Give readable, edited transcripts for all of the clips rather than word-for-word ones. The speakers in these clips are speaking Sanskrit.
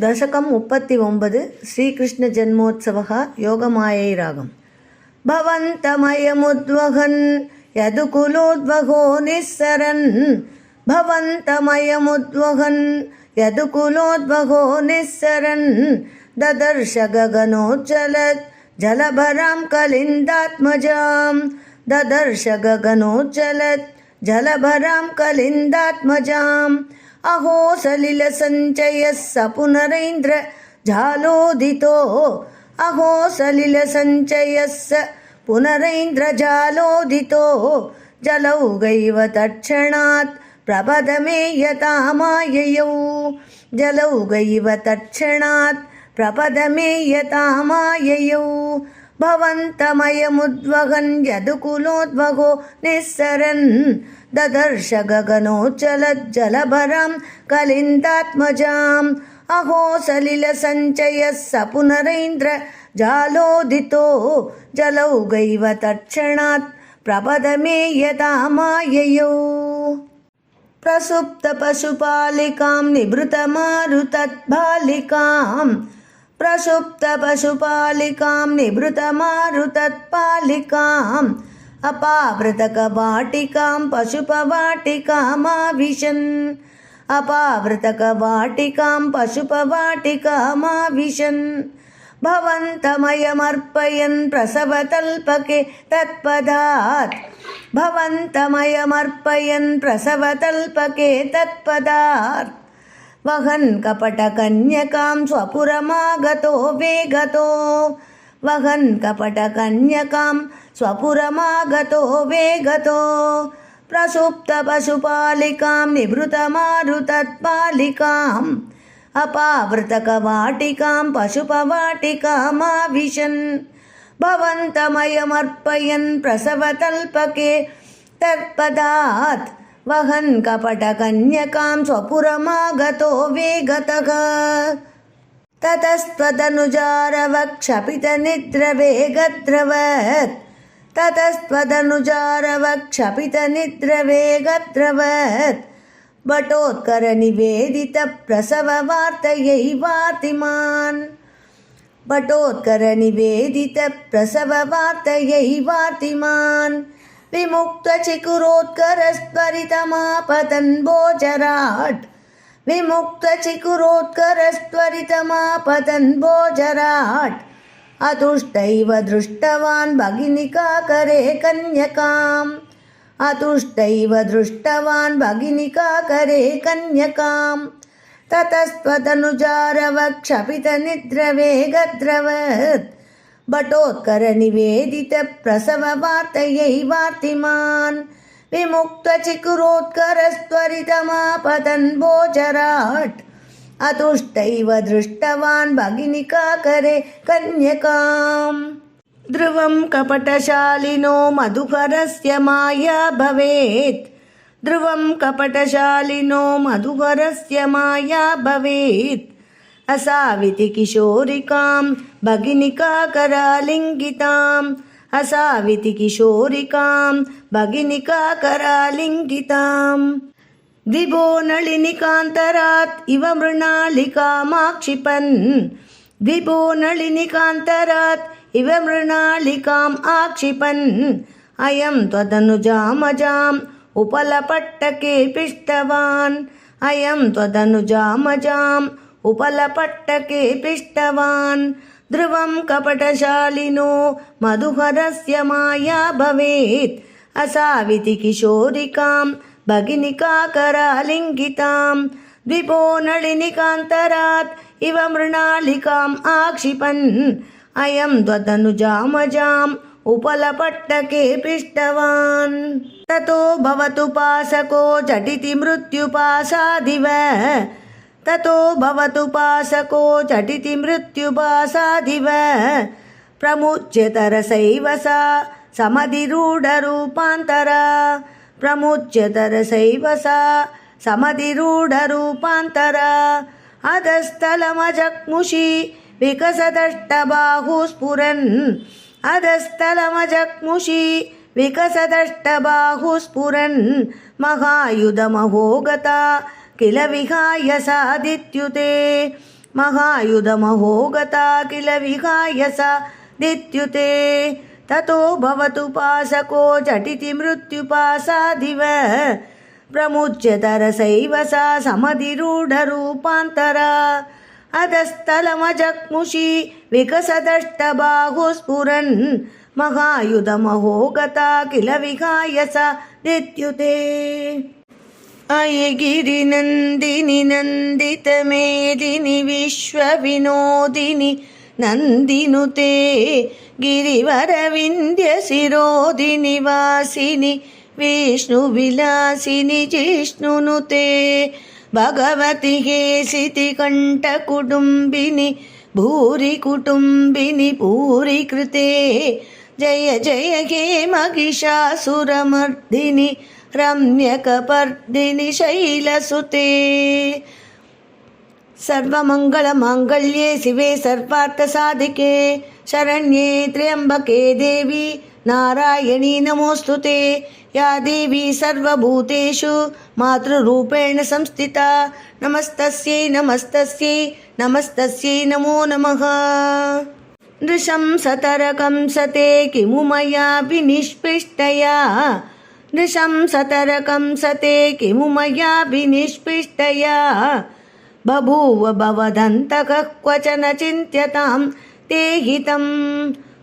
दशकं 39 श्रीकृष्ण जन्मोत्सवः योगमायै रागम् भवन्तमयमुद्वहन् यदुकुलोद्वहो निस्सरन् भवन्तमयमुद्वहन् यदुकुलोद्वहो निस्सरन् ददर्श गगनोज्ज्वलत् जलभरां कलिन्दात्मजां ददर्श गगनोज्ज्वलत् जलभरां कलिन्दात्मजाम् अहो सलिलसञ्चयः स पुनरेन्द्र जालोदितो अहो सलिलसञ्चयः स पुनरेन्द्र जालोदितो जलौघैव तत्क्षणात् प्रपदमे यथा माययौ जलौघैव तत्क्षणात् प्रपदमे यथा माययौ भवन्तमयमुद्वहन् यदुकुलोद्वहो निस्सरन् ददर्श गगनोज्ज्वलज्जलभरां कलिन्दात्मजाम् अहो सलिलसञ्चयः स पुनरेन्द्र जालोदितो जलौघैव तत्क्षणात् प्रपदमे यथा माययौ प्रसुप्तपशुपालिकां निभृतमारुतत्बालिकां प्रसुप्तपशुपालिकां निभृतमारुतत्पालिकाम् अपावृतकवाटिकां पशुपवाटिकामाविशन् अपावृतकवाटिकां पशुपवाटिकामाविशन् भवन्तमयमर्पयन् प्रसवतल्पके तत्पदात् भवन्तमयमर्पयन् प्रसवतल्पके तत्पदात् वहन् कपटकन्यकां स्वपुरमागतो वेगतो वहन् कपटकन्यकां स्वपुरमागतो वेगतो प्रसुप्तपशुपालिकां निभृतमारुतत्पालिकाम् अपावृतकवाटिकां पशुपवाटिकामाविशन् भवन्तमयमर्पयन् प्रसवतल्पके तत्पदात् वहन् कपटकन्यकां स्वपुरमागतो वेगतः ततस्त्वदनुजारवक्षपितनिद्रवेगद्रवत् ततस्त्वदनुजारवक्षपितनिद्रवेगद्रवत् भटोत्करनिवेदितप्रसववार्तयैवार्तिमान् भटोत्करनिवेदितप्रसववार्तयैवार्तिमान् विमुक्तचिकुरोत्करस्त्वरितमापतन् भोजराट् विमुक्तचिकुरोत्करस्त्वरितमापतन् भोजराट् अतुष्टैव दृष्टवान् भगिनिकाकरे कन्यकाम् अतुष्टैव दृष्टवान् भगिनिकाकरे कन्यकाम् ततस्त्वदनुजारवक्षपितनिद्रवेगद्रवत् भटोत्करनिवेदितप्रसववार्तयैवार्तिमान् विमुक्तचिकुरोत्करस्त्वरितमापतन् भोजराट् अतुष्टैव दृष्टवान् भगिनिकाकरे कन्यकाम् ध्रुवं कपटशालिनो मधुकरस्य माया भवेत् ध्रुवं कपटशालिनो मधुकरस्य माया भवेत् असाविति किशोरिकां भगिनिकाकरालिङ्गिताम् असाविति किशोरिकां भगिनिकाकरालिङ्गिताम् दिवो नलिनिकान्तरात् इव मृणालिकामाक्षिपन् दिवो नलिनिकान्तरात् इव मृणालिकाम् आक्षिपन् अयं त्वदनुजामजाम् उपलपट्टके पिष्टवान् अयं त्वदनुजामजाम् उपलपट्टके पिष्टवान् ध्रुवं कपटशालिनो मधुकरस्य माया भवेत् असाविति किशोरिकां भगिनिकाकरालिङ्गिताम् द्विपो नलिनिकान्तरात् इव मृणालिकाम् आक्षिपन् अयं त्वदनुजामजाम् उपलपट्टके पिष्टवान् ततो भवतु पासको झटिति मृत्युपासादिव ततो भवतु पासको झटिति मृत्युपासादिव प्रमुच्यतरसैव सा समधिरूढरूपान्तरा प्रमुच्यतरसैव सा समधिरूढरूपान्तरा अधस्तलमजग्मुषि विकसदष्टबाहुः स्फुरन् अधस्तलमजग्मुषि विकसदष्टबाहुः स्फुरन् महायुधमहो गता किल विहाय सादित्युते महायुधमहो गता किल विहाय सा दित्युते ततो भवतु पासको झटिति मृत्युपासादिव प्रमुच्य तरसैव सा समधिरूढरूपान्तरा अधस्थलमजग्मुषी विकसदष्टबाहुस्फुरन् महायुधमहो गता किल विहाय सा दित्युते अयगिरिनन्दिनि नन्दितमेदिनि विश्वविनोदिनि नन्दिनुते गिरिवरविन्द्यशिरोदिनि वासिनि विष्णुविलासिनि जिष्णुनुते भगवति हेसितिकण्ठकुटुम्बिनि भूरि कुटुम्बिनि भूरि कृते जय जय हे महिषासुरमर्दिनि रम्यकपर्दिनि शैलसुते सर्वमङ्गलमाङ्गल्ये शिवे सर्वार्थसाधिके शरण्ये त्र्यम्बके देवी नारायणी नमोऽस्तुते या देवी सर्वभूतेषु मातृरूपेण संस्थिता नमस्तस्यै नमस्तस्यै नमस्तस्यै नमो नमः नृशंसतरकं सते किमु मया विनिष्पिष्टया नृशंसतरकं सते किमु मया विनिष्पिष्टया बभूव भवदन्तकः क्वचन चिन्त्यतां ते हितं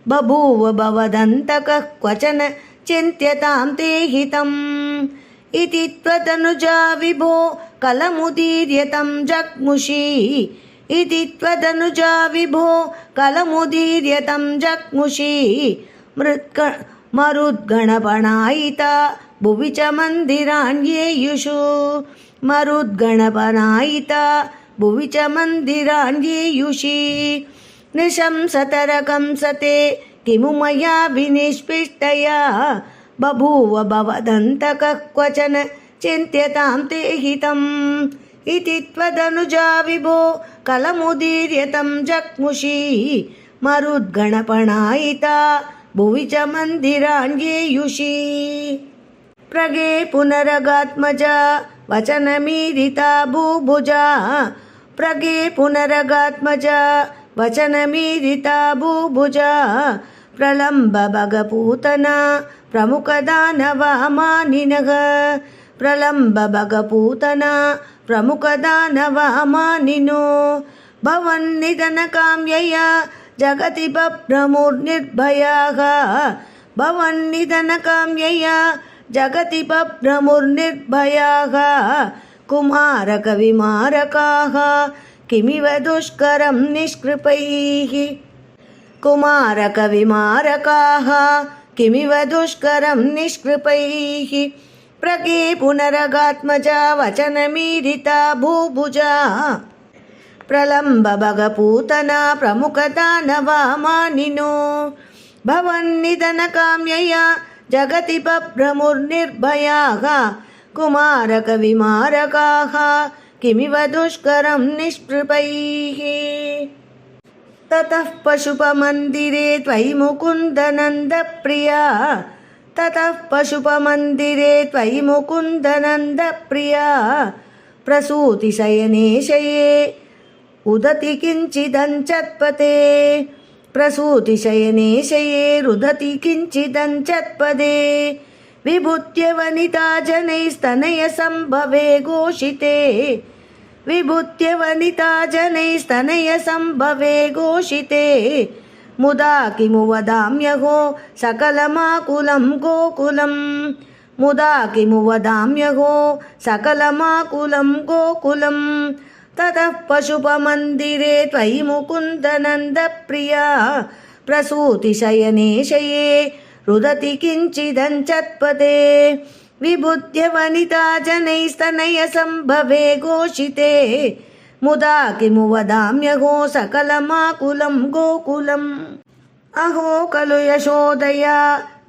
बभूव भवदन्तकः क्वचन चिन्त्यतां ते हितम् इति त्वदनुजा विभो कलमुदीर्यतं जग्मुषी इति त्वदनुजा विभो कलमुदीर्यतं जग्मुषी मरुद्गणपणायिता भुवि च मन्दिराण्येयुषु मरुद्गणपणायिता भुवि च मन्दिराण्येयुषी नृशंसतरकं सते किमु मया विनिष्पिष्टया बभूव भवदन्तकः क्वचन चिन्त्यतां ते हितम् इति त्वदनुजा विभो कलमुदीर्यतं जग्मुषी मरुद्गणपणायिता भुवि च मन्दिराण्येयुषी प्रगे पुनरगात्मजा वचनमीरिता भूभुजा प्रगे पुनरगात्मजा वचनमीरिता भूभुजा प्रलम्ब भगपूतना प्रमुखदानवामानिनः प्रलम्ब भगपूतना प्रमुखदानवामानिनो भवन्निधनकाम्यया जगति बभ्रमुर्निर्भयाः भवन्निधनकाम्यया जगति बभ्रमुर्निर्भयाः कुमारकविमारकाः किमिव दुष्करं निष्कृपैः कुमारकविमारकाः किमिव दुष्करं निष्कृपैः प्रगे पुनरगात्मजा वचनमीरिता भूभुजा प्रलम्ब भगपूतना प्रमुखदानवामानिनो भवन्निधनकाम्यया जगति बभ्रमुर्निर्भयाः कुमारकविमारकाः किमिव दुष्करं निष्पृपैः ततः पशुपमन्दिरे त्वयि मुकुन्दनन्दप्रिया ततः पशुपमन्दिरे त्वयि मुकुन्दनन्दप्रिया प्रसूतिशयने शये उदति किञ्चिदञ्चत्पते प्रसूतिशयने शये रुदति किञ्चिदञ्चत्पदे विभूत्य वनिता जनैस्तनय सम्भवे घोषिते विभूत्य वनिता जनैस्तनय सम्भवे घोषिते मुदा किमु वदाम्यहो सकलमाकुलं गोकुलम् मुदा किमु वदाम्यहो सकलमाकुलं गोकुलम् ततः पशुपमन्दिरे त्वयि मुकुन्दनन्दप्रिया प्रसूतिशयने शये रुदति किञ्चिदञ्चत्पदे विभूत्य वनिता जनैस्तनय सम्भवे घोषिते मुदा किमु वदाम्यहो सकलमाकुलं गोकुलम् अहो खलु यशोदया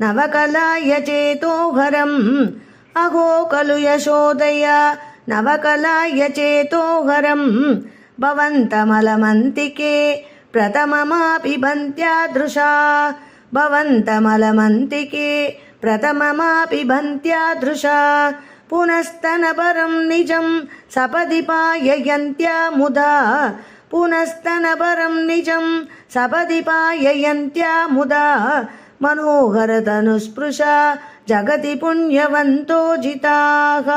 नवकलाय चेतोहरम् अहो खलु यशोदया नवकलाय चेतोहरम् भवन्तमलमन्तिके प्रथममापिबन्त्यादृशा भवन्तमलमन्तिके प्रथममापिबन्त्यादृशा पुनस्तनपरं निजं सपदि पाययन्त्या मुदा पुनस्तनपरं निजं सपदि पाययन्त्या मुदा मनोहरतनुस्पृशा जगति पुण्यवन्तो जिताः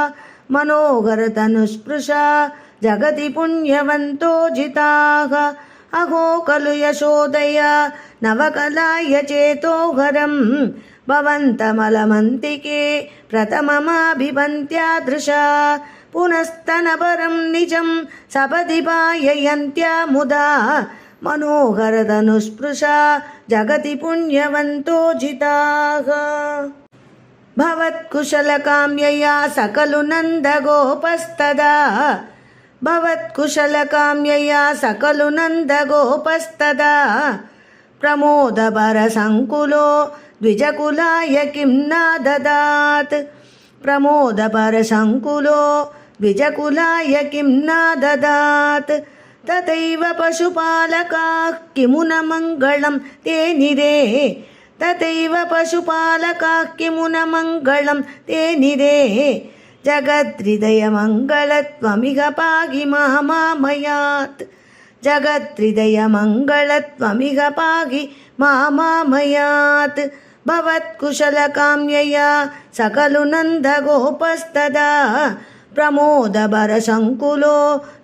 मनोहरतनुस्पृशा जगति पुण्यवन्तो जिताः अहो खलु यशोदया नवकलाय चेतोहरं भवन्तमलमन्तिके प्रथममाभिवन्त्यादृशा पुनस्तनपरं निजं सपदि पाययन्त्या मुदा मनोहरतनुस्पृशा जगति पुण्यवन्तो जिताः भवत्कुशलकाम्यया सकलु नन्दगोपस्तदा भवत्कुशलकाम्यया सकलु नन्दगोपस्तदा प्रमोदपरसङ्कुलो द्विजकुलाय किं न ददात् प्रमोदपरसङ्कुलो द्विजकुलाय किं न ददात् तथैव पशुपालकाः किमु न मङ्गलं ते निरे तथैव पशुपालकाः किमु न मङ्गलं ते निरे जगद्हृदयमङ्गलत्वमिह पाहि मामामयात् जगद्हृदयमङ्गलत्वमिह पाहि मामामयात् भवत्कुशलकाम्यया सकलु नन्दगोपस्तदा प्रमोदपरसङ्कुलो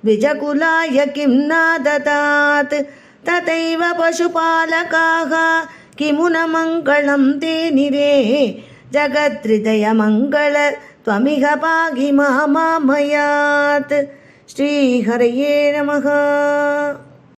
द्विजकुलाय किं न ददात् तथैव पशुपालकाः किमु न मङ्गलं ते निरे जगद्हृदयमङ्गल त्वमिह पाहि मामामयात् श्रीहरये नमः।